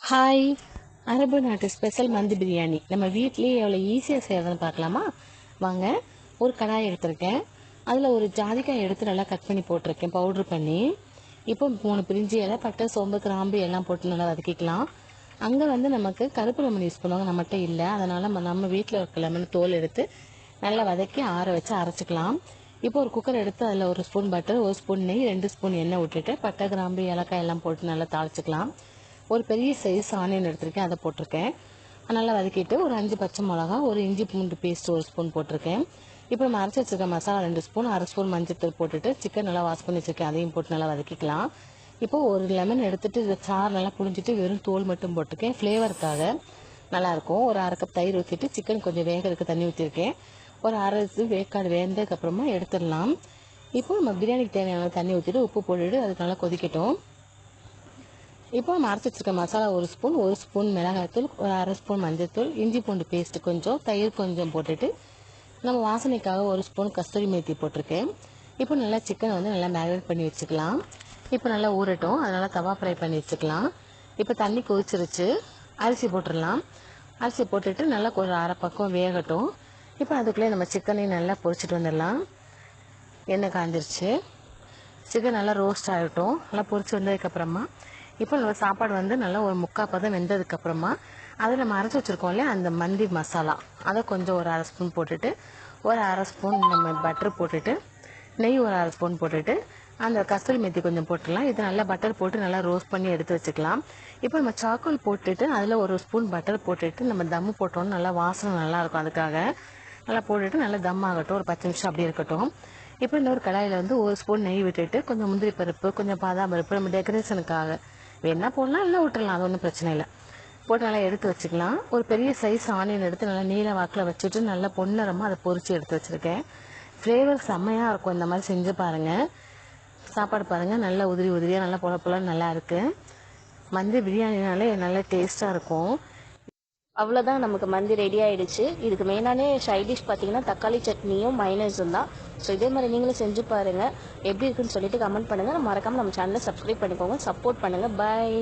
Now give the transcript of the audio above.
Hi. அரபு நாட்டு special மந்தி பிரியாணி நம்ம வீட்லேயே எவ்வளோ ஈஸியாக செய்கிறதுன்னு பார்க்கலாமா? வாங்க. ஒரு கடாய் எடுத்திருக்கேன். அதில் ஒரு ஜாதிக்காய் எடுத்து நல்லா கட் பண்ணி போட்டிருக்கேன், பவுட்ரு பண்ணி. இப்போ 3 பிரிஞ்சி இலை, பட்டை, சோம்பு, கிராம்பு எல்லாம் போட்டு நல்லா வதக்கிக்கலாம். அங்கே நமக்கு கருப்பு லெமன் யூஸ் பண்ணுவாங்க, நம்மகிட்ட இல்லை. அதனால் நம்ம வீட்டில் இருக்க லெமன் தோல் எடுத்து நல்லா வதக்கி ஆற வச்சு அரைச்சிக்கலாம். இப்போ ஒரு குக்கர் எடுத்து அதில் 1 ஸ்பூன் பட்டர், 1 ஸ்பூன் நெய், 2 ஸ்பூன் எண்ணெய் விட்டுட்டு பட்டை, கிராம்பு, ஏலக்காய் எல்லாம் போட்டு நல்லா தாளிச்சிக்கலாம். ஒரு பெரிய சைஸ் ஆனியன் எடுத்திருக்கேன், அதை போட்டிருக்கேன். நல்லா வதக்கிட்டு ஒரு 5 பச்சை மிளகா, ஒரு இஞ்சி பூண்டு பேஸ்ட் 1 ஸ்பூன் போட்டிருக்கேன். இப்போ நம்ம அரைச்சி வச்சிருக்க மசாலா 2 ஸ்பூன், அரை ஸ்பூன் மஞ்சத்தூள் போட்டுட்டு சிக்கன் நல்லா வாஷ் பண்ணி வச்சிருக்கேன், அதையும் போட்டு நல்லா வதக்கிக்கலாம். இப்போ ஒரு லெமன் எடுத்துட்டு இதை சாறு நல்லா புழிஞ்சிட்டு வெறும் தோல் மட்டும் போட்டிருக்கேன், ஃப்ளேவருக்காக நல்லாயிருக்கும். ஒரு அரை கப் தயிர் ஊற்றிட்டு சிக்கன் கொஞ்சம் வேகிறதுக்கு தண்ணி ஊற்றிருக்கேன். ஒரு அரை வேக்காடு வேந்ததுக்கப்புறமா எடுத்துடலாம். இப்போ நம்ம பிரியாணிக்கு தேவையான தண்ணி ஊற்றிட்டு உப்பு போட்டுட்டு அதுக்கு நல்லா கொதிக்கட்டும். இப்போ நம்ம அரைச்சி வச்சிருக்க மசாலா 1 ஸ்பூன், 1 ஸ்பூன் மிளகாய்த்தூள், ஒரு அரை ஸ்பூன் மஞ்சத்தூள், இஞ்சி பூண்டு பேஸ்ட் கொஞ்சம், தயிர் கொஞ்சம் போட்டுட்டு நம்ம வாசனைக்காக 1 ஸ்பூன் கஸ்தூரி மேத்தி போட்டிருக்கேன். இப்போ நல்லா சிக்கனை நல்லா மேரினேட் பண்ணி வச்சுக்கலாம். இப்போ நல்லா ஊறட்டும், அதனால் தவா ஃப்ரை பண்ணி வச்சுக்கலாம். இப்போ தண்ணி கொதிச்சிருச்சு, அரிசி போட்டுடலாம். அரிசி போட்டுட்டு நல்லா ஒரு அரை பக்கம் வேகட்டும். இப்போ அதுக்குள்ளே நம்ம சிக்கனையும் நல்லா பொரிச்சிட்டு வந்துடலாம். எண்ணெய் காஞ்சிருச்சு, சிக்கன் நல்லா ரோஸ்ட் ஆகட்டும். நல்லா பொரிச்சு வந்ததுக்கப்புறமா இப்போ நம்ம சாப்பாடு நல்லா ஒரு 3/4 பதம் வெந்ததுக்கப்புறமா அதை நம்ம அரைச்சி வச்சுருக்கோம் இல்லையா, அந்த மந்தி மசாலா அதை கொஞ்சம் ஒரு அரை ஸ்பூன் போட்டுட்டு, ஒரு அரை ஸ்பூன் நம்ம பட்டர் போட்டுட்டு, நெய் ஒரு அரை ஸ்பூன் போட்டுட்டு, அந்த கஸ்தூரி மெத்தி கொஞ்சம் போட்டுடலாம். இது நல்லா பட்டர் போட்டு நல்லா ரோஸ்ட் பண்ணி எடுத்து வச்சுக்கலாம். இப்போ நம்ம சாக்கோல் போட்டுட்டு அதில் 1 ஸ்பூன் பட்டர் போட்டுட்டு நம்ம தம்மு போட்டோம்னு நல்லா வாசனை நல்லாயிருக்கும். அதுக்காக நல்லா போட்டுட்டு நல்லா தம் ஆகட்டும், ஒரு 10 நிமிஷம் அப்படியே இருக்கட்டும். இப்போ இன்னொரு கடாயில் 1 ஸ்பூன் நெய் விட்டுட்டு கொஞ்சம் முந்திரி பருப்பு, கொஞ்சம் பாதாம் பருப்பு நம்ம டெக்கரேஷனுக்காக வேணா போடலாம், இல்லை விட்டுடலாம், அது ஒன்றும் பிரச்சனை இல்லை. போட்டு நல்லா எடுத்து வச்சுக்கலாம். ஒரு பெரிய சைஸ் ஆனியன் எடுத்து நல்லா நீல வாக்கில் வச்சுட்டு நல்லா பொன்னரமாக அதை பொரித்து எடுத்து வச்சுருக்கேன். ஃப்ளேவர் செம்மையாக இருக்கும், இந்த மாதிரி செஞ்சு பாருங்கள். சாப்பாடு பாருங்கள், நல்லா உதிரி உதிரியாக நல்லா பொல பொலன்னு நல்லா இருக்குது. மந்தி பிரியாணினாலே நல்லா டேஸ்ட்டாக இருக்கும். அவ்வளோதான், நமக்கு மந்தி ரெடி ஆகிடுச்சு. இதுக்கு மெயினானே சைட் டிஷ் பார்த்தீங்கன்னா தக்காளி சட்னியும் மைனஸும் தான். ஸோ இதே மாதிரி நீங்களும் செஞ்சு பாருங்கள். எப்படி இருக்குன்னு சொல்லிட்டு கமெண்ட் பண்ணுங்கள். மறக்காமல் நம்ம சேனலை சப்ஸ்கிரைப் பண்ணிக்கோங்க, சப்போர்ட் பண்ணுங்கள். பாய்.